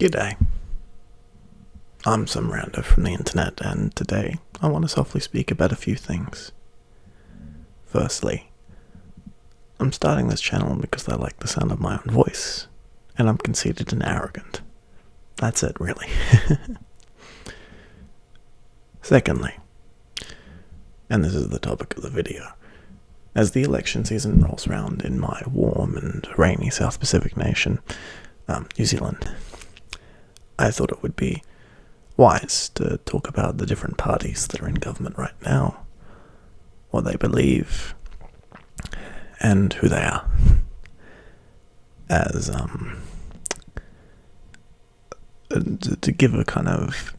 G'day. I'm some rando from the internet, and today I want to softly speak about a few things. Firstly, I'm starting this channel because I like the sound of my own voice, and I'm conceited and arrogant. That's it, really. Secondly, and this is the topic of the video, as the election season rolls around in my warm and rainy South Pacific nation, New Zealand, I thought it would be wise to talk about the different parties that are in government right now, what they believe, and who they are. As, to give a kind of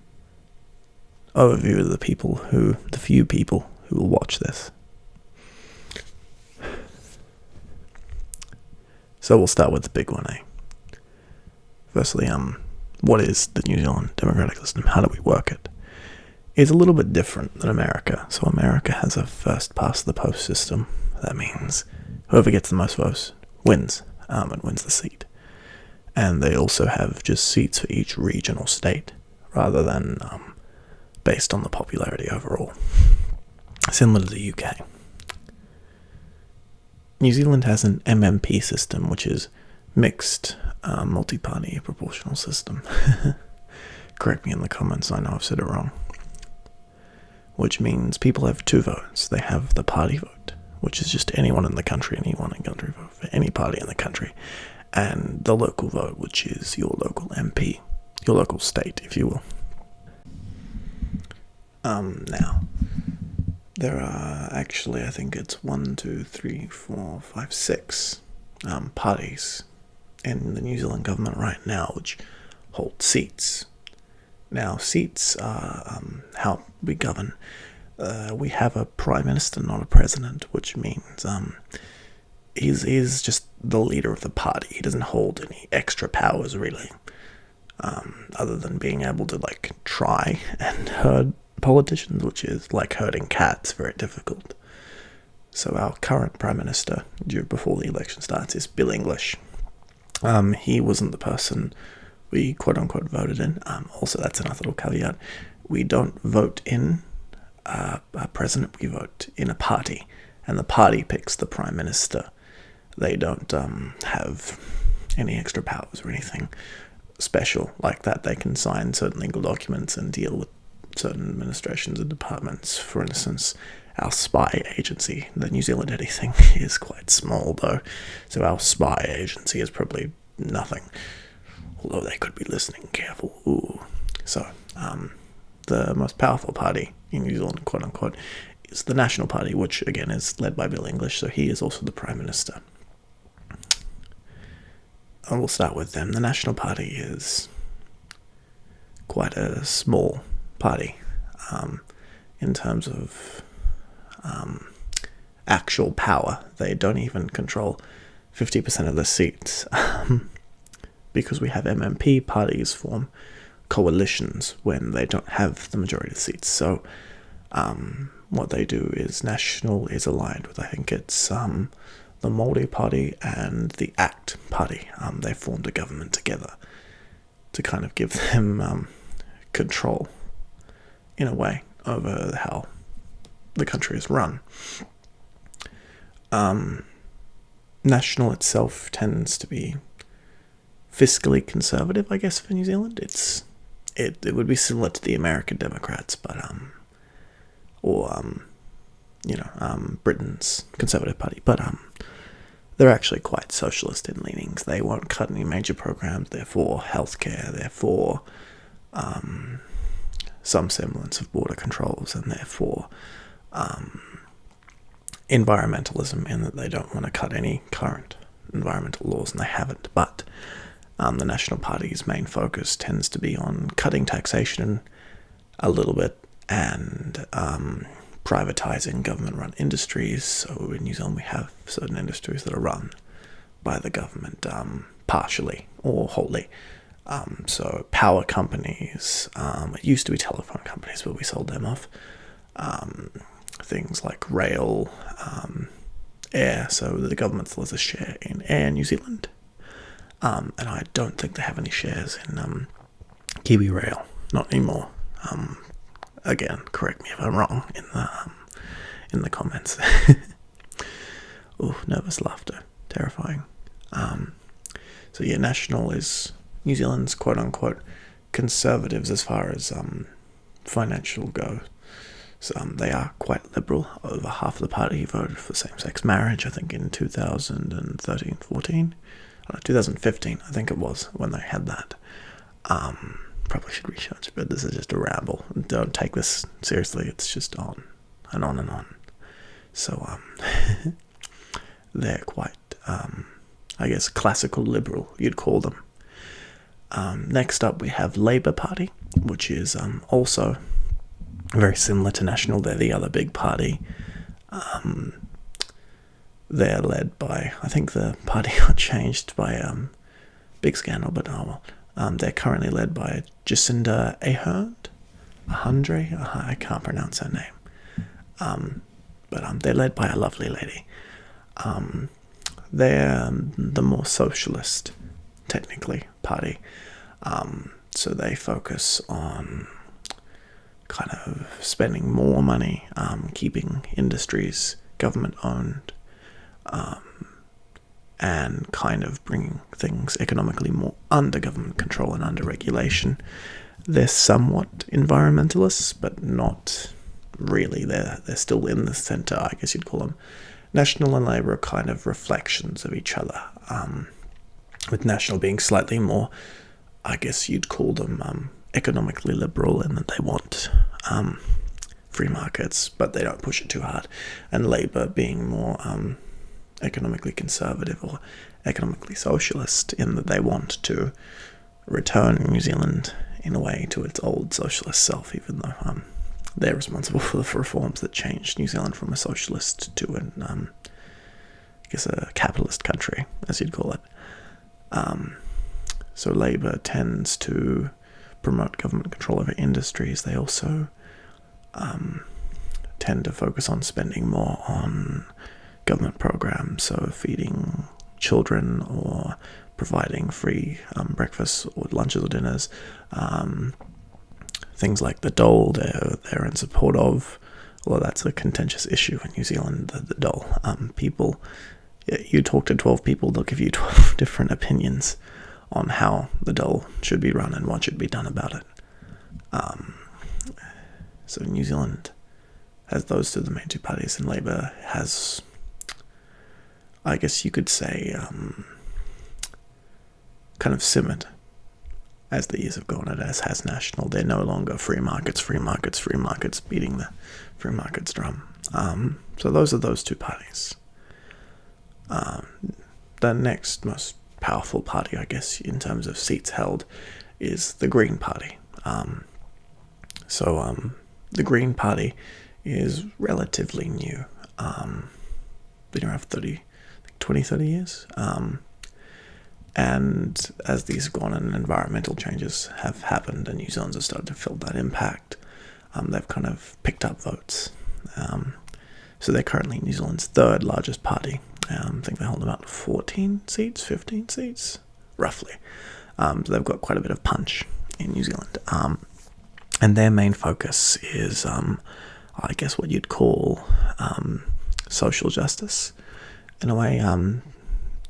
overview of the few people who will watch this. So we'll start with the big one, Firstly, what is the New Zealand democratic system? How do we work it? It's a little bit different than America. So America has a first past the post system. That means whoever gets the most votes wins, and wins the seat. And they also have just seats for each region or state, rather than based on the popularity overall. Similar to the UK. New Zealand has an MMP system, which is mixed multi-party proportional system. Correct me in the comments, I know I've said it wrong. Which means people have two votes. They have the party vote, which is just anyone in the country vote for any party in the country, and the local vote, which is your local MP, your local state, if you will. Now, there are actually, I think it's 6 parties in the New Zealand government right now which hold seats. Now, seats are how we govern. We have a prime minister, not a president, which means he's just the leader of the party. He doesn't hold any extra powers, really, other than being able to, try and herd politicians, which is like herding cats, very difficult. So our current prime minister, before the election starts, is Bill English. He wasn't the person we quote-unquote voted in. Also, that's another little caveat. We don't vote in a president, we vote in a party, and the party picks the prime minister. They don't have any extra powers or anything special like that. They can sign certain legal documents and deal with certain administrations and departments. For instance, our spy agency, the New Zealand anything, is quite small though, so our spy agency is probably nothing, although they could be listening. Careful. Ooh. So the most powerful party in New Zealand, quote unquote, is the National Party, which again is led by Bill English, so he is also the Prime Minister. And we'll start with them. The National Party is quite a small party in terms of actual power. They don't even control 50% of the seats, because we have MMP parties form coalitions when they don't have the majority of the seats. So what they do is National is aligned with, I think it's the Multiparty and the ACT party. They formed a government together to kind of give them control, in a way, over how the country is run. National itself tends to be fiscally conservative, I guess, for New Zealand. It would be similar to the American Democrats, but Britain's Conservative Party, but they're actually quite socialist in leanings. They won't cut any major programs. They're for healthcare. They're for some semblance of border controls, and therefore environmentalism, in that they don't want to cut any current environmental laws, and they haven't. But the National Party's main focus tends to be on cutting taxation a little bit and privatizing government-run industries. So in New Zealand we have certain industries that are run by the government, partially or wholly. So power companies, it used to be telephone companies, but we sold them off. Things like rail, air, so the government still has a share in Air New Zealand. And I don't think they have any shares in Kiwi Rail, not anymore. Again, correct me if I'm wrong in the comments. Oh, nervous laughter, terrifying. So yeah, National is New Zealand's quote unquote conservatives as far as financial go. So they are quite liberal. Over half of the party voted for same-sex marriage, I think in 2013-14. 2015, I think it was, when they had that. Probably should research, but this is just a ramble. Don't take this seriously. It's just on and on and on. So they're quite, I guess, classical liberal, you'd call them. Next up, we have Labour Party, which is also very similar to National. They're the other big party. They're led by, I think the party got changed by big scandal, but oh well. They're currently led by Jacinda Ardern. I can't pronounce her name. But they're led by a lovely lady. They're the more socialist, technically, party. So they focus on kind of spending more money, keeping industries government-owned, and kind of bringing things economically more under government control and under regulation. They're somewhat environmentalists, but not really. They're still in the centre, I guess you'd call them. National and Labour are kind of reflections of each other, with National being slightly more, I guess you'd call them economically liberal in that they want free markets, but they don't push it too hard, and Labour being more economically conservative or economically socialist in that they want to return New Zealand in a way to its old socialist self, even though they're responsible for the reforms that changed New Zealand from a socialist to I guess a capitalist country, as you'd call it. So Labour tends to promote government control over industries. They also tend to focus on spending more on government programs, so feeding children or providing free breakfasts or lunches or dinners. Things like the dole, they're in support of, although that's a contentious issue in New Zealand, the dole. People, you talk to 12 people, they'll give you 12 different opinions on how the dole should be run and what should be done about it. So New Zealand has those two, the main two parties, and Labour has, I guess you could say, kind of simmered as the years have gone, and as has National. They're no longer free markets, beating the free markets drum. So those are those two parties. The next most powerful party, I guess, in terms of seats held, is the Green Party. The Green Party is relatively new. Been around for 20-30 years. And as these have gone and environmental changes have happened and New Zealanders have started to feel that impact, they've kind of picked up votes. So they're currently New Zealand's third largest party. I think they hold about 15 seats, roughly. So they've got quite a bit of punch in New Zealand. And their main focus is, I guess what you'd call social justice, in a way.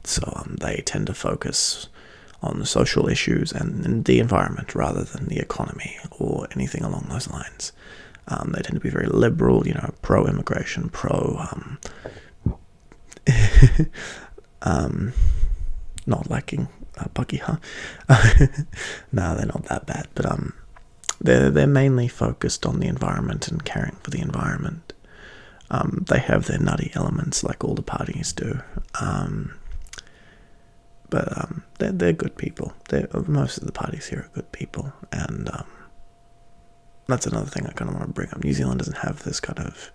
So they tend to focus on the social issues and the environment rather than the economy or anything along those lines. They tend to be very liberal, pro-immigration, not lacking Bucky, huh? No, they're not that bad, but they're mainly focused on the environment and caring for the environment. They have their nutty elements like all the parties do. But they're good people. Most of the parties here are good people, and that's another thing I kind of want to bring up. New Zealand doesn't have this kind of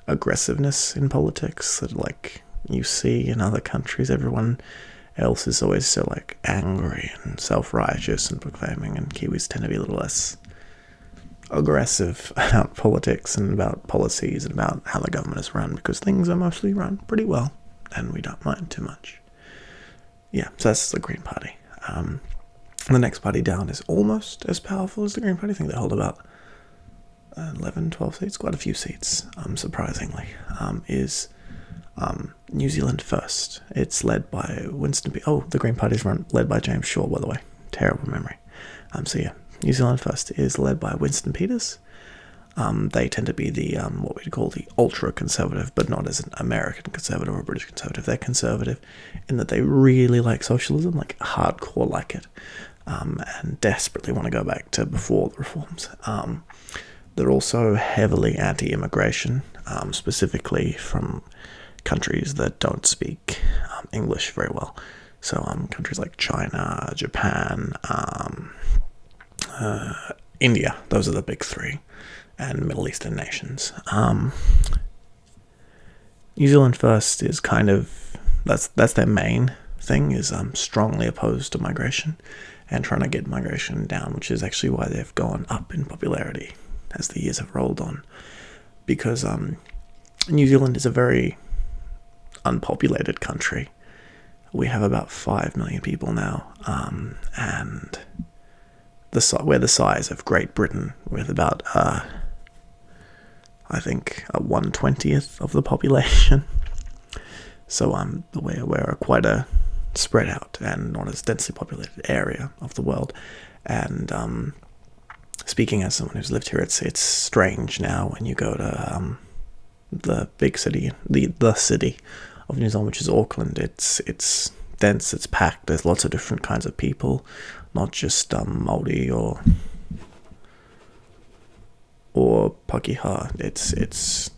aggressiveness in politics that like you see in other countries. Everyone else is always so like angry and self-righteous and proclaiming, and Kiwis tend to be a little less aggressive about politics and about policies and about how the government is run, because things are mostly run pretty well and we don't mind too much. Yeah, so that's the Green Party. The next party down is almost as powerful as the Green Party. I think they hold about 11, 12 seats, quite a few seats, surprisingly, is New Zealand First. It's led by Winston the Green Party's led by James Shaw, by the way. Terrible memory. New Zealand First is led by Winston Peters. They tend to be the what we'd call the ultra-conservative, but not as an American conservative or British conservative. They're conservative in that they really like socialism, like hardcore like it, and desperately want to go back to before the reforms. They're also heavily anti-immigration, specifically from countries that don't speak English very well. So countries like China, Japan, India, those are the big three, and Middle Eastern nations. New Zealand First is kind of, that's their main thing, is strongly opposed to migration and trying to get migration down, which is actually why they've gone up in popularity as the years have rolled on. Because New Zealand is a very unpopulated country. We have about 5 million people now, and we're the size of Great Britain, with about I think 1/20th of the population. So we're quite a spread out and not as densely populated area of the world. And speaking as someone who's lived here, it's strange now when you go to the big city, the city of New Zealand, which is Auckland. It's dense, it's packed. There's lots of different kinds of people, not just Māori or Pakeha. It's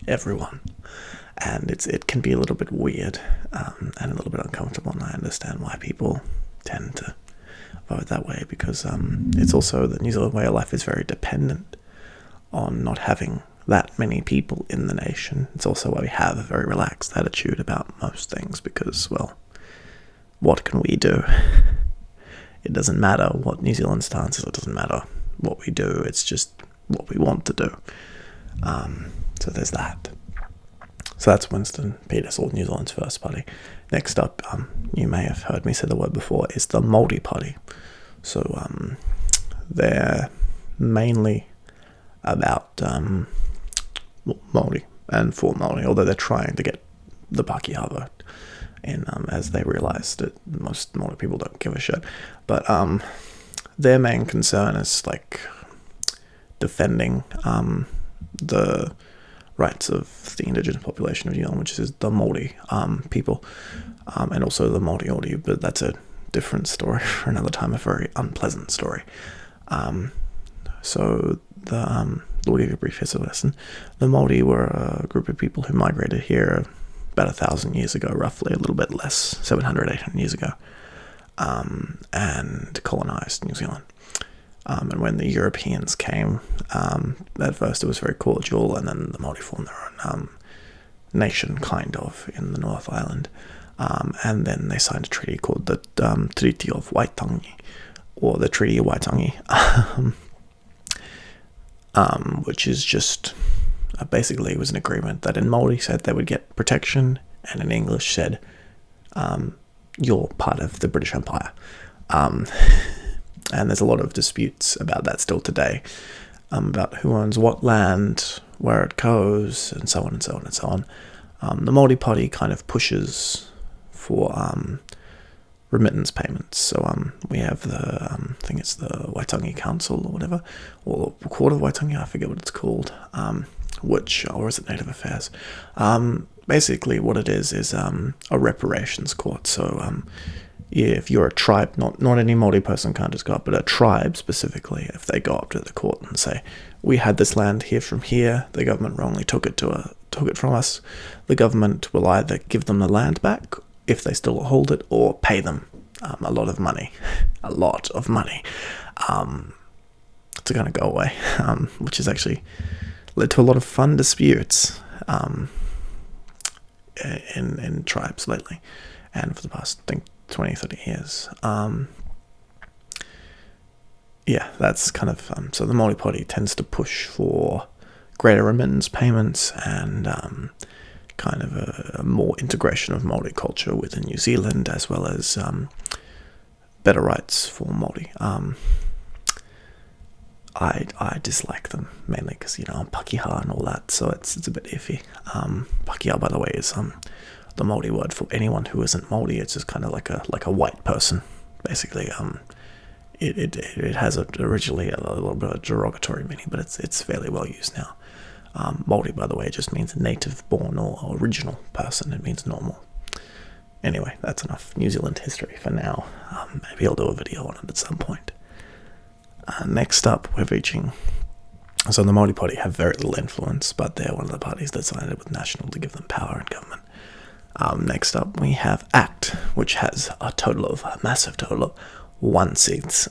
everyone, and it can be a little bit weird and a little bit uncomfortable. And I understand why people tend to vote that way, because it's also the New Zealand way of life is very dependent on not having that many people in the nation. It's also why we have a very relaxed attitude about most things, because, well, what can we do? It doesn't matter what New Zealand's stance is, it doesn't matter what we do, it's just what we want to do. So there's that. So that's Winston Peters, or New Zealand's First Party. Next up, you may have heard me say the word before, is the Multiparty. So they're mainly about Māori and for Māori, although they're trying to get the Pakeha vote in, as they realise that most Māori people don't give a shit. But their main concern is like defending the rights of the indigenous population of New Zealand, which is the Māori people, and also the Māori Ōriju, but that's a different story for another time, a very unpleasant story. So we'll give you a brief history lesson. The Māori were a group of people who migrated here about 1,000 years ago, roughly, a little bit less, 700, 800 years ago, and colonised New Zealand. And when the Europeans came, at first it was very cordial, and then the Māori formed their own nation, kind of, in the North Island. And then they signed a treaty called the Treaty of Waitangi, or the Treaty of Waitangi, which is just, basically it was an agreement that in Māori said they would get protection, and in English said, you're part of the British Empire. And there's a lot of disputes about that still today, about who owns what land, where it goes, and so on and so on and so on. The Multiparty kind of pushes for remittance payments. So we have the, I think it's the Waitangi Council or whatever, or Court of Waitangi, I forget what it's called, or is it Native Affairs? Basically what it is a reparations court. So if you're a tribe, not any Māori person can't just go up, but a tribe specifically, if they go up to the court and say, we had this land here from here, the government wrongly took it from us, the government will either give them the land back, if they still hold it, or pay them a lot of money, to kind of go away, which has actually led to a lot of fun disputes in tribes lately, and for the past, I think, 20, 30 years. That's kind of, so the Multiparty tends to push for greater remittance payments and kind of a more integration of Māori culture within New Zealand, as well as better rights for Māori. I dislike them mainly because, I'm Pakeha and all that, so it's a bit iffy. Pakeha, by the way, is the Māori word for anyone who isn't Māori. It's just kind of like a white person, basically. It has originally a little bit of a derogatory meaning, but it's fairly well used now. Māori, by the way, just means native-born or original person. It means normal. Anyway, that's enough New Zealand history for now. Maybe I'll do a video on it at some point. Next up, we're reaching... So the Multiparty have very little influence, but they're one of the parties that sided with National to give them power in government. Next up, we have ACT, which has a massive total of 1 seat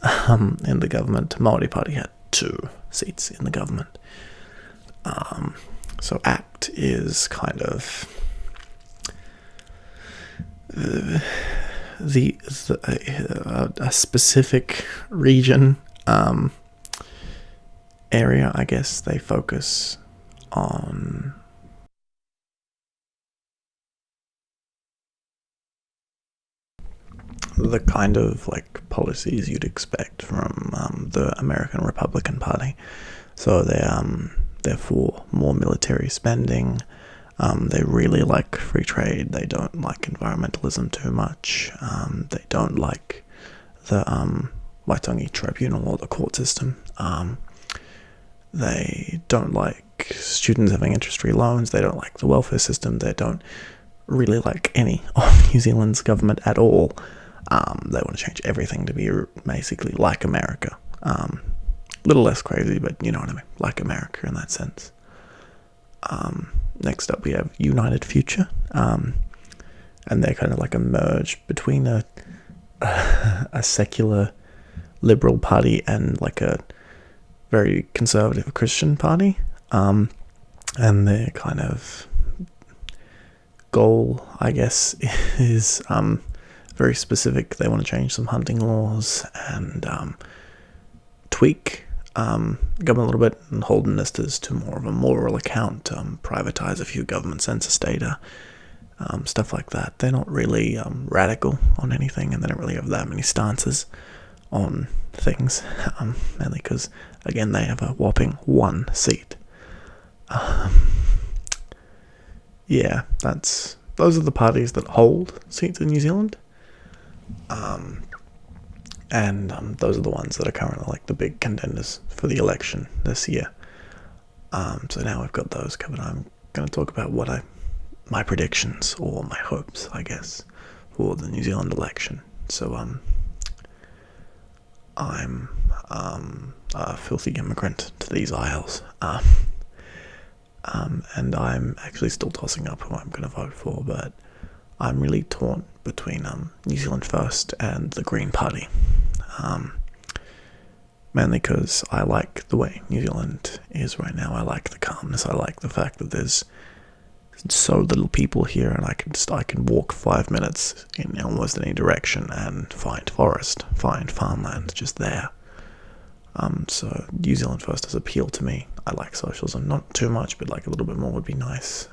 in the government. Multiparty had 2 seats in the government. So ACT is kind of a specific region, area, I guess. They focus on the kind of policies you'd expect from the American Republican Party. So they're for more military spending. They really like free trade. They don't like environmentalism too much. They don't like the Waitangi Tribunal or the court system. They don't like students having interest-free loans. They don't like the welfare system. They don't really like any of New Zealand's government at all. They want to change everything to be basically like America. Little less crazy, but you know what I mean, like America in that sense. Next up we have United Future, and they're kind of like a merge between a secular liberal party and like a very conservative Christian party, and their kind of goal, I guess, is very specific. They want to change some hunting laws and tweak government a little bit and hold ministers to more of a moral account, privatize a few government census data, stuff like that. They're not really radical on anything, and they don't really have that many stances on things, mainly because, again, they have a whopping 1 seat. Yeah, those are the parties that hold seats in New Zealand. And those are the ones that are currently like the big contenders for the election this year. So now we've got those covered. I'm going to talk about my predictions or my hopes, I guess, for the New Zealand election. So I'm a filthy immigrant to these isles, and I'm actually still tossing up who I'm going to vote for, but I'm really torn between New Zealand First and the Green Party, mainly because I like the way New Zealand is right now. I like the calmness. I like the fact that there's so little people here, and I can walk 5 minutes in almost any direction and find forest, find farmland just there. So New Zealand First has appealed to me. I like socialism, not too much, but like a little bit more would be nice.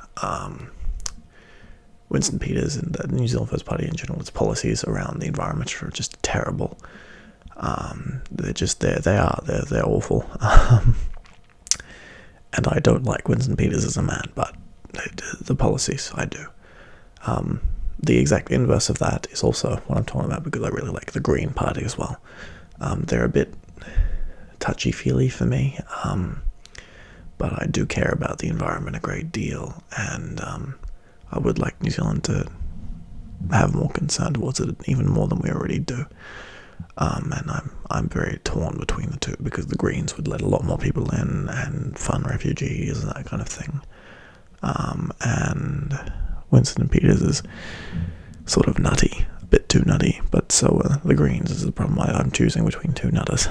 Winston Peters and the New Zealand First Party in general, its policies around the environment are just terrible. They're awful. And I don't like Winston Peters as a man, but the policies I do. The exact inverse of that is also what I'm talking about, because I really like the Green Party as well. They're a bit touchy-feely for me, but I do care about the environment a great deal, and I would like New Zealand to have more concern towards it, even more than we already do. And I'm very torn between the two, because the Greens would let a lot more people in and fund refugees and that kind of thing. And Winston Peters is sort of nutty, a bit too nutty, but so the Greens is the problem. I'm choosing between two nutters,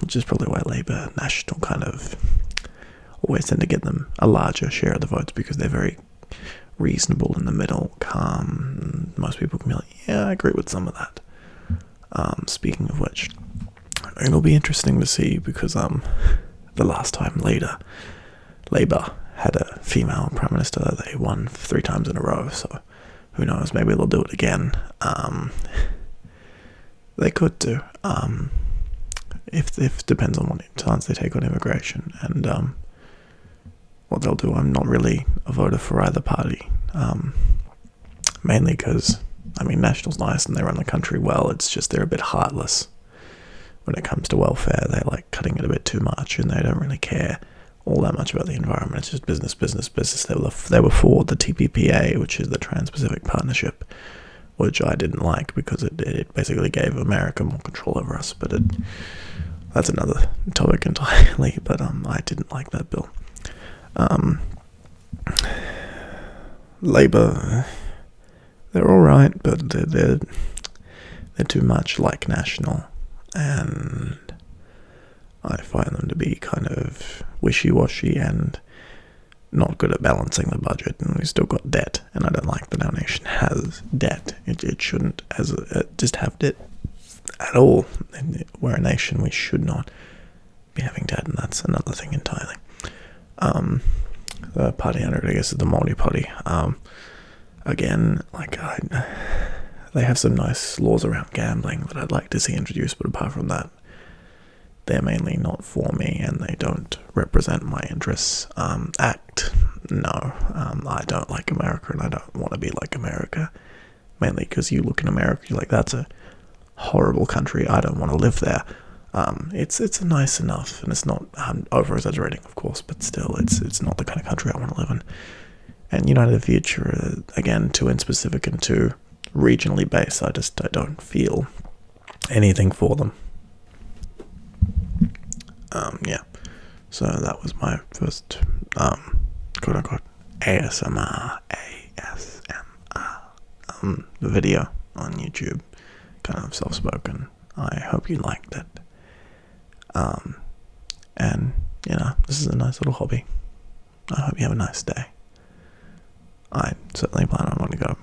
which is probably why Labour National kind of always tend to get them a larger share of the votes, because they're very reasonable in the middle, calm. Most people can be like, yeah, I agree with some of that. Speaking of which, it'll be interesting to see, because the last time Labour had a female prime minister. They won 3 times in a row, so who knows? Maybe they'll do it again. They could do. If depends on what stance they take on immigration and what they'll do. I'm not really a voter for either party, mainly because National's nice and they run the country well. It's just they're a bit heartless when it comes to welfare. They like cutting it a bit too much, and they don't really care all that much about the environment. It's just business, business, business. They were for the TPPA, which is the Trans-Pacific Partnership, which I didn't like because it basically gave America more control over us. But that's another topic entirely. But I didn't like that bill. Labour, they're all right, but they're too much like National, and I find them to be kind of wishy-washy and not good at balancing the budget, and we've still got debt, and I don't like that our nation has debt. It shouldn't just have debt at all. We're a nation, we should not be having debt, and that's another thing entirely. The party under it, I guess, is the Multiparty. Again, they have some nice laws around gambling that I'd like to see introduced, but apart from that, they're mainly not for me, and they don't represent my interests. ACT, no. I don't like America, and I don't want to be like America. Mainly because you look in America, you're like, that's a horrible country. I don't want to live there. It's nice enough, and it's not over-exaggerating, of course, but still, it's not the kind of country I want to live in. And United Future, again, too inspecific and too regionally based. I don't feel anything for them. Yeah. So that was my first, quote-unquote, ASMR video on YouTube. Kind of soft-spoken. I hope you liked it. And, this is a nice little hobby. I hope you have a nice day. I certainly plan on going to go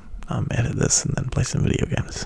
edit this and then play some video games.